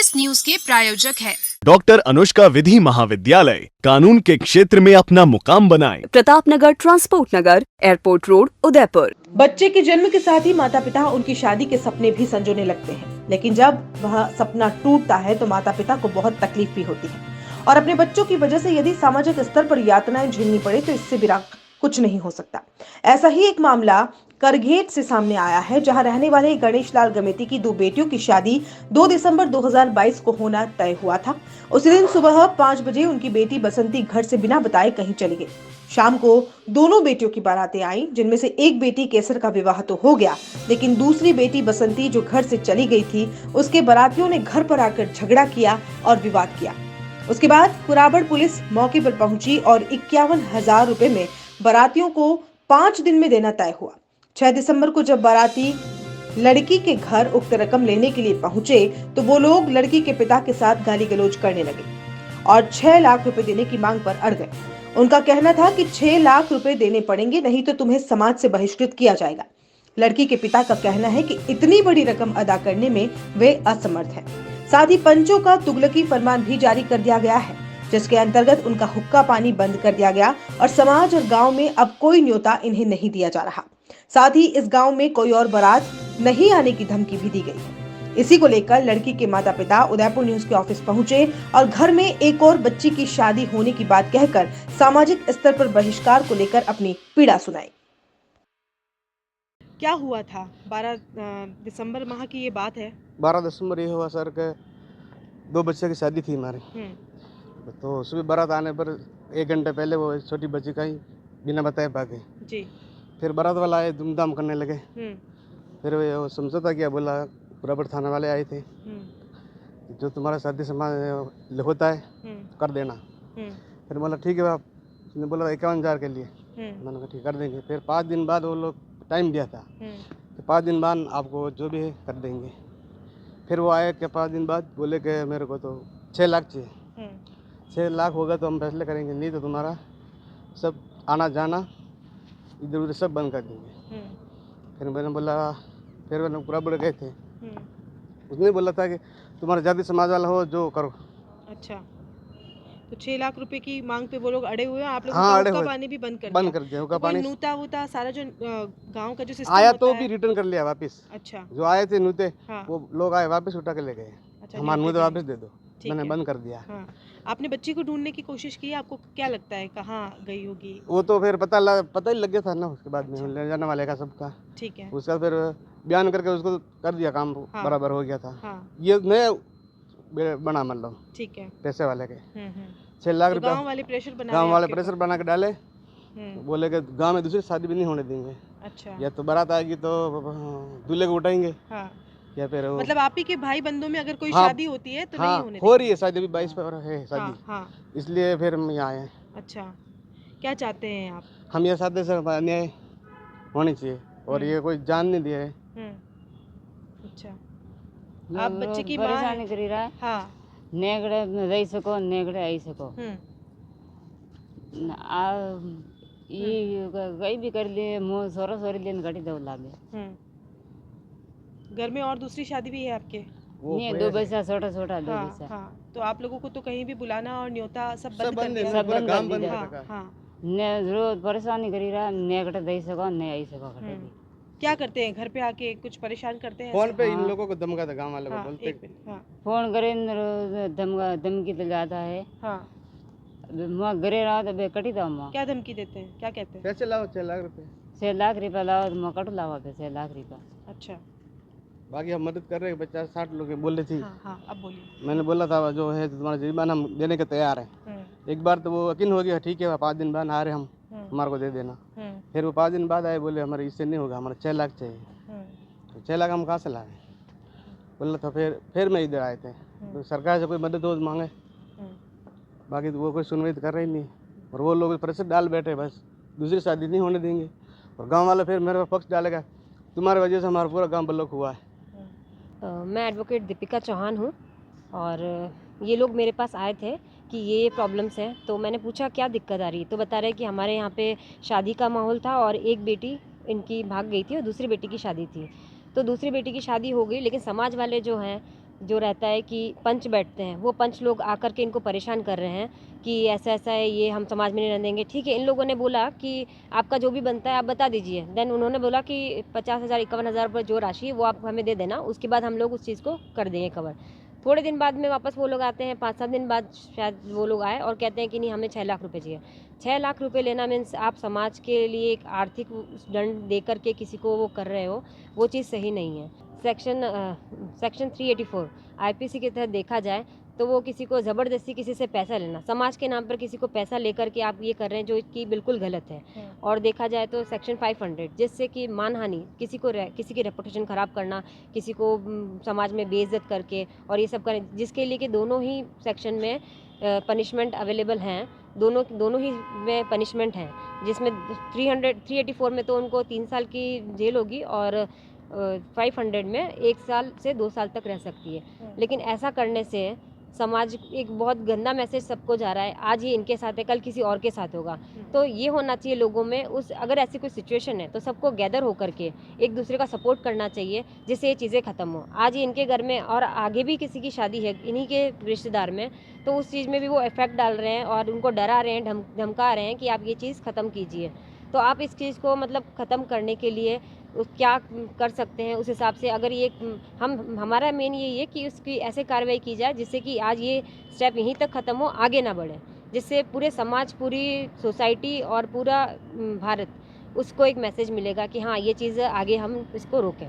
इस न्यूज के प्रायोजक है डॉक्टर अनुष्का विधि महाविद्यालय, कानून के क्षेत्र में अपना मुकाम बनाएं। प्रताप नगर, ट्रांसपोर्ट नगर, एयरपोर्ट रोड, उदयपुर। बच्चे के जन्म के साथ ही माता पिता उनकी शादी के सपने भी संजोने लगते हैं, लेकिन जब वह सपना टूटता है तो माता पिता को बहुत तकलीफ भी होती है और अपने बच्चों की वजह से यदि सामाजिक स्तर पर यातनाएं झेलनी पड़े तो इससे बिना कुछ नहीं हो सकता। ऐसा ही एक मामला करघेट से सामने आया है, जहां रहने वाले गणेश लाल गमेती की दो बेटियों की शादी 2 दिसंबर 2022 को होना तय हुआ था। उसी दिन सुबह 5 बजे उनकी बेटी बसंती घर से बिना बताए कहीं चली गई। शाम को दोनों बेटियों की बारातें आईं, जिनमें से एक बेटी केसर का विवाह तो हो गया, लेकिन दूसरी बेटी बसंती जो घर से चली गई थी, उसके बारातियों ने घर पर आकर झगड़ा किया और विवाद किया। उसके बाद कुराबड़ पुलिस मौके पर पहुंची और 51,000 रुपए में बारातियों को 5 दिन में देना तय हुआ। 6 दिसंबर को जब बाराती लड़की के घर उक्त रकम लेने के लिए पहुंचे तो वो लोग लड़की के पिता के साथ गाली गलौज करने लगे और 6 लाख रुपए देने की मांग पर अड़ गए। उनका कहना था कि 6 लाख रुपए देने पड़ेंगे, नहीं तो तुम्हें समाज से बहिष्कृत किया जाएगा। लड़की के पिता का कहना है कि इतनी बड़ी रकम अदा करने में वे असमर्थ हैं। साथ ही पंचों का तुगलकी फरमान भी जारी कर दिया गया है, जिसके अंतर्गत उनका हुक्का पानी बंद कर दिया गया और समाज और गांव में अब कोई न्योता इन्हें नहीं दिया जा रहा। साथ ही इस गांव में कोई और बारात नहीं आने की धमकी भी दी गई है। इसी को लेकर लड़की के माता पिता उदयपुर न्यूज के ऑफिस पहुंचे और घर में एक और बच्ची की शादी होने की बात कहकर सामाजिक स्तर पर बहिष्कार को लेकर अपनी पीड़ा सुनाई। क्या हुआ था? 12 दिसंबर माह की ये बात है। 12 दिसंबर ये हुआ सर के 2 बच्चे की शादी थी हमारी। तो सुबह बारात आने पर 1 घंटे पहले वो छोटी बच्ची का ही बिना बताए भाग गई जी। फिर बारात वाला आए, धूमधाम करने लगे। फिर वो समझौता किया, बोला कुराबड़ थाना वाले आए थे, जो तुम्हारा शादी समाज होता है कर देना। फिर बोला ठीक है, आपने बोला 51,000 के लिए। मैंने कहा ठीक कर देंगे। फिर 5 दिन बाद वो लोग टाइम दिया था कि 5 दिन बाद आपको जो भी है कर देंगे। फिर वो आए कि 5 दिन बाद बोले कि मेरे को तो 6 लाख चाहिए। 6 लाख होगा तो हम फैसले करेंगे, नहीं तो तुम्हारा सब आना जाना इधर उधर सब बंद कर देंगे। फिर मैंने बोला, फिर मैंने कुराबड़ गए थे, उसने बोला था कि तुम्हारा जाति समाज वाला हो जो करो। अच्छा, तो 6 लाख रुपए की मांग पे वो लोग अड़े हुए हैं। आप लोग का पानी भी बंद कर दिया। तो पानी नूता वूता सारा जो गांव का जो सिस्टम आया होता तो है, भी रिटर्न कर लिया वापस। अच्छा, जो आए थे नूते वो लोग आए वापस उठा के ले गए। अच्छा, हमारे नूते वापस दे दो, मैंने बंद कर दिया। आपने बच्ची को ढूंढने की कोशिश की? आपको क्या लगता है कहाँ गई होगी? वो तो फिर पता ही लग गया था ना उसके बाद में ले जाने वाले का सबका। ठीक है, उसका फिर बयान करके उसको कर दिया, काम बराबर हो गया था। ये नया बना मतलब, ठीक है, पैसे वाले के 6 लाख रुपए गाँव वाले प्रेशर बना के डाले। बोले कि गाँव में दूसरी शादी भी नहीं होने देंगे। अच्छा, या तो बारात आएगी तो दूल्हे को उठाएंगे, या फिर मतलब आप ही के भाई बंधुओं में अगर कोई शादी होती है तो नहीं होने हो रही है शादी, अभी 22 पर है शादी। इसलिए फिर हम यहाँ आए। अच्छा, क्या चाहते हैं आप? हम ये चाहते सर अन्याय होनी चाहिए और ये कोई जान नहीं दिया है। अच्छा, आप बच्चे की परेशानी करी रहा है। हाँ, नेगड़े रही सको, नेगड़े आई सको। ये गई भी कर लिए, मुँह सोरा सोरी लेन घटी दो लागे। घर में और दूसरी शादी भी है आपके? नहीं, 2 बच्चा छोटा छोटा 2 बच्चा। तो आप लोगों को तो कहीं भी बुलाना और न्योता सब बंद कर दिया। सब बंद कर दिया। ने रोज परेशानी करी रहा, नेगड़े दे सको, नहीं आई सको घटे दी। क्या करते हैं घर पे आके? कुछ परेशान करते हैं? फोन पे इन लोगों को धमकाता, गांव वाले को बोलते फोन करे धमकी तो ज्यादा है। मैं घरे रहा तो बेकटी था। क्या धमकी देते हैं? क्या कहते हैं? पैसे लाओ 6 लाख रुपए। 6 लाख रुपया लाओ तो मैं कट लावा पे 6 लाख रुपया। अच्छा, बाकी हम मदद कर रहे हैं। 50-60 लोग बोले थी। अब बोलिए। मैंने बोला था जो है तुम्हारा जुर्माना हम देने के तैयार हैं। एक बार तो वो यकीन हो गया, ठीक है 5 दिन बाद आ रहे हम, हमारे को दे देना। फिर वो 5 दिन बाद आए, बोले हमारे इससे नहीं होगा, हमारा 6 लाख चाहिए। तो 6 लाख हम कहाँ से लाए? बोला था फिर मैं इधर आए थे, तो सरकार से कोई मदद हो मांगे, बाकी तो वो कोई सुनवाई तो कर रही नहीं। और वो लोग प्रेशर डाल बैठे, बस दूसरी शादी नहीं होने देंगे। और गांव वाले फिर मेरे पक्ष डालेगा, तुम्हारी वजह से हमारा पूरा गांव ब्लॉक हुआ है। मैं एडवोकेट दीपिका चौहान हूँ और ये लोग मेरे पास आए थे कि ये प्रॉब्लम्स हैं। तो मैंने पूछा क्या दिक्कत आ रही है, तो बता रहे कि हमारे यहाँ पे शादी का माहौल था और एक बेटी इनकी भाग गई थी और दूसरी बेटी की शादी थी। तो दूसरी बेटी की शादी हो गई, लेकिन समाज वाले जो हैं जो रहता है कि पंच बैठते हैं, वो पंच लोग आकर के इनको परेशान कर रहे हैं कि ऐसा ऐसा है, ये हम समाज में नहीं रहने देंगे। ठीक है, इन लोगों ने बोला कि आपका जो भी बनता है आप बता दीजिए। देन उन्होंने बोला कि 50,000 51,000 रुपये जो राशि है वो आप हमें दे देना, उसके बाद हम लोग उस चीज़ को कर देंगे कवर। थोड़े दिन बाद में वापस वो लोग आते हैं, 5-7 दिन बाद शायद वो लोग आए और कहते हैं कि नहीं, हमें 6 लाख रुपए चाहिए। 6 लाख रुपए लेना मीन्स आप समाज के लिए एक आर्थिक दंड दे करके किसी को वो कर रहे हो, वो चीज़ सही नहीं है। सेक्शन 384 आईपीसी के तहत देखा जाए तो वो किसी को ज़बरदस्ती किसी से पैसा लेना, समाज के नाम पर किसी को पैसा लेकर के आप ये कर रहे हैं जो कि बिल्कुल गलत है। और देखा जाए तो सेक्शन 500 जिससे कि मानहानि, किसी की रेपुटेशन ख़राब करना, किसी को समाज में बेइज्जत करके और ये सब करें, जिसके लिए कि दोनों ही सेक्शन में पनिशमेंट अवेलेबल हैं, दोनों ही में पनिशमेंट हैं, जिसमें 384 में तो उनको 3 साल की जेल होगी और 500 में 1 साल से 2 साल तक रह सकती है। लेकिन ऐसा करने से समाज एक बहुत गंदा मैसेज सबको जा रहा है, आज ये इनके साथ है, कल किसी और के साथ होगा। तो ये होना चाहिए लोगों में, अगर ऐसी कोई सिचुएशन है तो सबको गैदर होकर के एक दूसरे का सपोर्ट करना चाहिए, जिससे ये चीज़ें ख़त्म हो। आज ये इनके घर में और आगे भी किसी की शादी है इन्हीं के रिश्तेदार में, तो उस चीज़ में भी वो इफेक्ट डाल रहे हैं और उनको डरा रहे हैं, धमका रहे हैं कि आप ये चीज़ ख़त्म कीजिए। तो आप इस चीज़ को मतलब ख़त्म करने के लिए क्या कर सकते हैं, उस हिसाब से अगर ये हमारा मेन यही है कि उसकी ऐसे कार्रवाई की जाए जिससे कि आज ये स्टेप यहीं तक ख़त्म हो, आगे ना बढ़े, जिससे पूरे समाज, पूरी सोसाइटी और पूरा भारत उसको एक मैसेज मिलेगा कि हाँ, ये चीज़ आगे हम इसको रोकें।